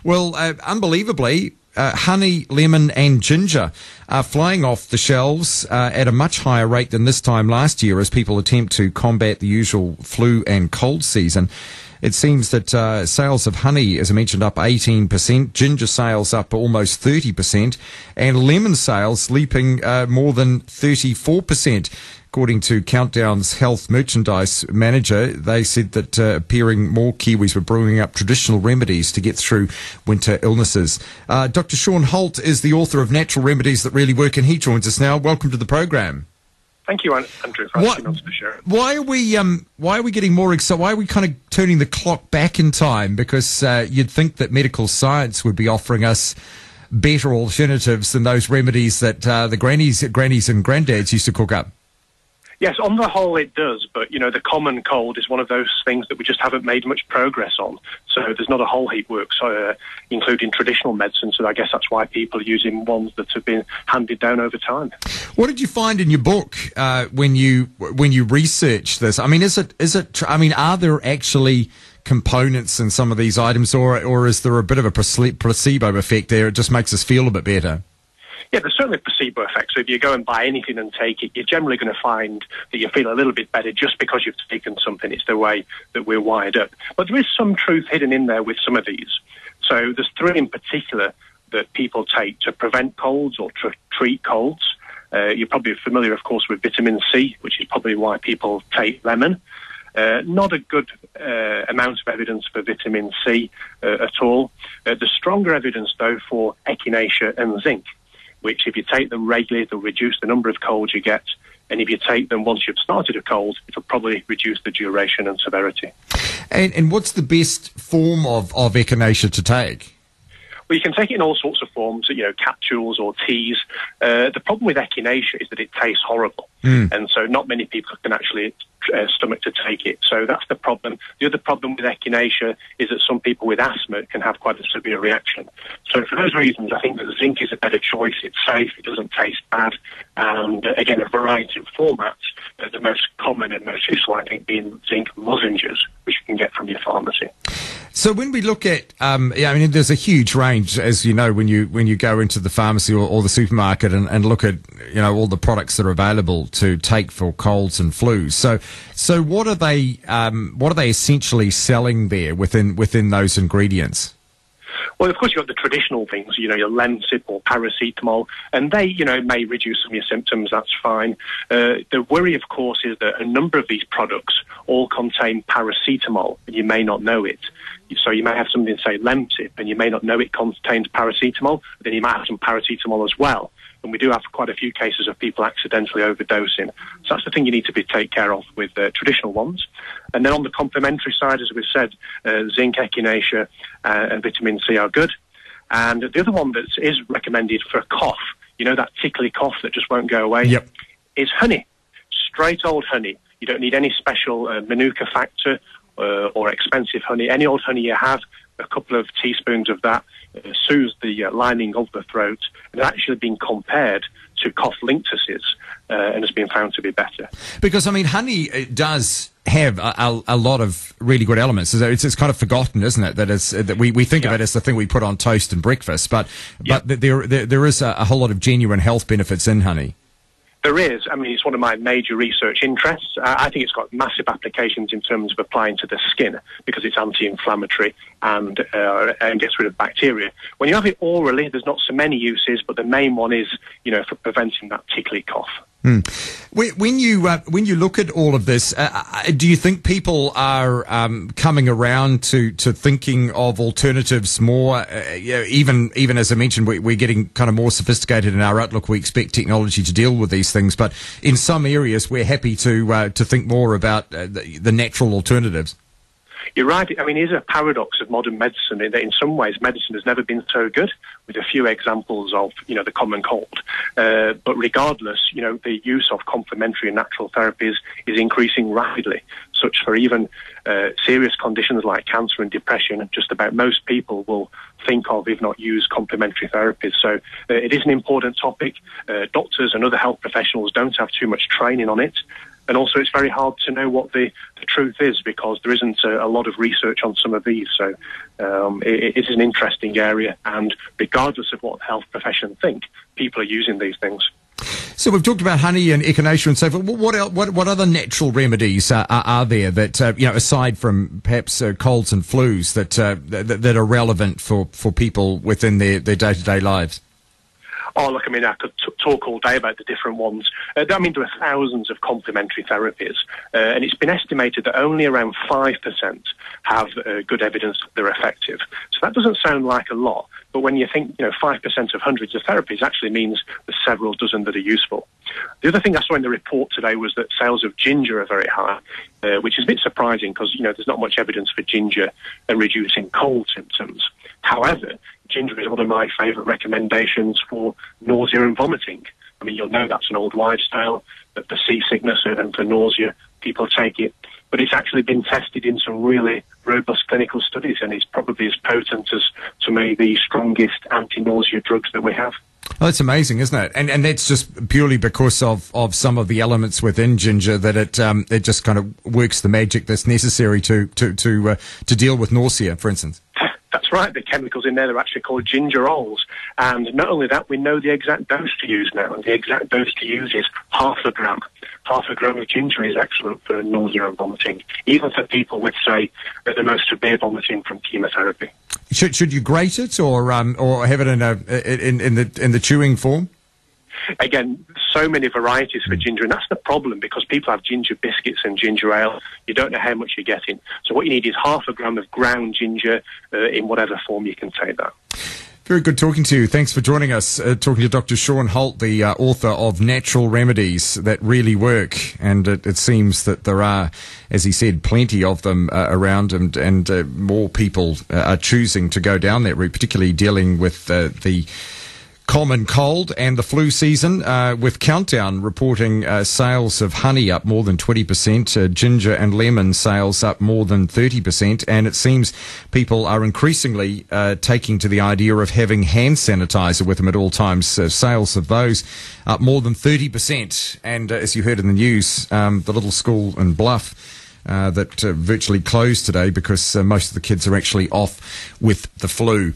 Well, unbelievably, honey, lemon and ginger are flying off the shelves at a much higher rate than this time last year as people attempt to combat the usual flu and cold season. It seems that sales of honey, as I mentioned, up 18%, ginger sales up almost 30%, and lemon sales leaping more than 34%. According to Countdown's health merchandise manager, they said that appearing more Kiwis were brewing up traditional remedies to get through winter illnesses. Dr. Shaun Holt is the author of Natural Remedies That Really Work, and he joins us now. Welcome to the program. Thank you, Andrew, for asking us to share. Why are we getting more excited? Why are we kind of turning the clock back in time? Because you'd think that medical science would be offering us better alternatives than those remedies that the grannies and granddads used to cook up. Yes, on the whole it does, but, the common cold is one of those things that we just haven't made much progress on. So there's not a whole heap works, including traditional medicine, so I guess that's why people are using ones that have been handed down over time. What did you find in your book when you researched this? I mean, are there actually components in some of these items, or is there a bit of a placebo effect there? It just makes us feel a bit better. Yeah, there's certainly a placebo effect. So if you go and buy anything and take it, you're generally going to find that you feel a little bit better just because you've taken something. It's the way that we're wired up. But there is some truth hidden in there with some of these. So there's 3 in particular that people take to prevent colds or to treat colds. You're probably familiar, of course, with vitamin C, which is probably why people take lemon. Not a good amount of evidence for vitamin C at all. There's stronger evidence, though, for echinacea and zinc, which if you take them regularly, they'll reduce the number of colds you get. And if you take them once you've started a cold, it'll probably reduce the duration and severity. And what's the best form of echinacea to take? Well, you can take it in all sorts of forms, capsules or teas. The problem with echinacea is that it tastes horrible. And so not many people can actually stomach to take it. So that's the problem. The other problem with echinacea is that some people with asthma can have quite a severe reaction. So for those reasons, I think that zinc is a better choice. It's safe, it doesn't taste bad, and again, a variety of formats. The most common and most useful, I think, being zinc lozenges, which you can get from your pharmacy. So when we look at, there's a huge range, as you know, when you go into the pharmacy or the supermarket and look at, all the products that are available to take for colds and flus. So what are they essentially selling there within those ingredients? Well, of course, you've got the traditional things, your Lemsip or paracetamol, and they, may reduce some of your symptoms, that's fine. The worry, of course, is that a number of these products all contain paracetamol, and you may not know it. So you may have something, say, Lemsip, and you may not know it contains paracetamol, but then you might have some paracetamol as well. And we do have quite a few cases of people accidentally overdosing. So that's the thing you need to take care of with traditional ones. And then on the complementary side, as we've said, zinc, echinacea, and vitamin C are good. And the other one that is recommended for a cough, that tickly cough that just won't go away, is honey. Straight old honey. You don't need any special Manuka factor or expensive honey. Any old honey you have, a couple of teaspoons of that soothes the lining of the throat, and it's actually been compared to cough linctuses and has been found to be better. Because, honey does have a lot of really good elements. It's kind of forgotten, isn't it? That we think of it as the thing we put on toast and breakfast, but there is a whole lot of genuine health benefits in honey. There is. It's one of my major research interests. I think it's got massive applications in terms of applying to the skin because it's anti-inflammatory and gets rid of bacteria. When you have it orally, there's not so many uses, but the main one is, for preventing that tickly cough. When you look at all of this, do you think people are coming around to thinking of alternatives more? Even as I mentioned, we're getting kind of more sophisticated in our outlook. We expect technology to deal with these things, but in some areas, we're happy to think more about the natural alternatives. You're right. It is a paradox of modern medicine in that in some ways medicine has never been so good, with a few examples of, the common cold. But regardless, the use of complementary and natural therapies is increasing rapidly, such for even serious conditions like cancer and depression, just about most people will think of, if not use, complementary therapies. So it is an important topic. Doctors and other health professionals don't have too much training on it. And also it's very hard to know what the truth is because there isn't a lot of research on some of these. So it is an interesting area, and regardless of what the health profession think, people are using these things. So we've talked about honey and echinacea and so forth. What other natural remedies are there that aside from perhaps colds and flus that are relevant for people within their day-to-day lives? Oh, look, I mean, I could talk all day about the different ones. There are thousands of complementary therapies, and it's been estimated that only around 5% have good evidence that they're effective. So that doesn't sound like a lot, but when you think, 5% of hundreds of therapies actually means there's several dozen that are useful. The other thing I saw in the report today was that sales of ginger are very high, which is a bit surprising because, there's not much evidence for ginger and reducing cold symptoms. However, ginger is one of my favourite recommendations for nausea and vomiting. I mean, you'll know that's an old wives' tale, that for seasickness and for nausea, people take it. But it's actually been tested in some really robust clinical studies, and it's probably as potent as some of the strongest anti-nausea drugs that we have. Oh, that's amazing, isn't it? And that's just purely because of some of the elements within ginger that it just kind of works the magic that's necessary to deal with nausea, for instance. That's right. The chemicals in there are actually called gingerols. And not only that, we know the exact dose to use now. And the exact dose to use is half a gram. Half a gram of ginger is excellent for nausea and vomiting, even for people with, say, the most severe vomiting from chemotherapy. Should you grate it or have it in the chewing form? Again, so many varieties for ginger, and that's the problem because people have ginger biscuits and ginger ale. You don't know how much you're getting. So what you need is half a gram of ground ginger in whatever form you can take that. Very good talking to you. Thanks for joining us. Talking to Dr. Shaun Holt, the author of Natural Remedies That Really Work. And it seems that there are, as he said, plenty of them around, and more people are choosing to go down that route, particularly dealing with the common cold and the flu season, with Countdown reporting sales of honey up more than 20%, ginger and lemon sales up more than 30%, and it seems people are increasingly taking to the idea of having hand sanitizer with them at all times. Sales of those up more than 30%, and as you heard in the news, the little school in Bluff that virtually closed today because most of the kids are actually off with the flu.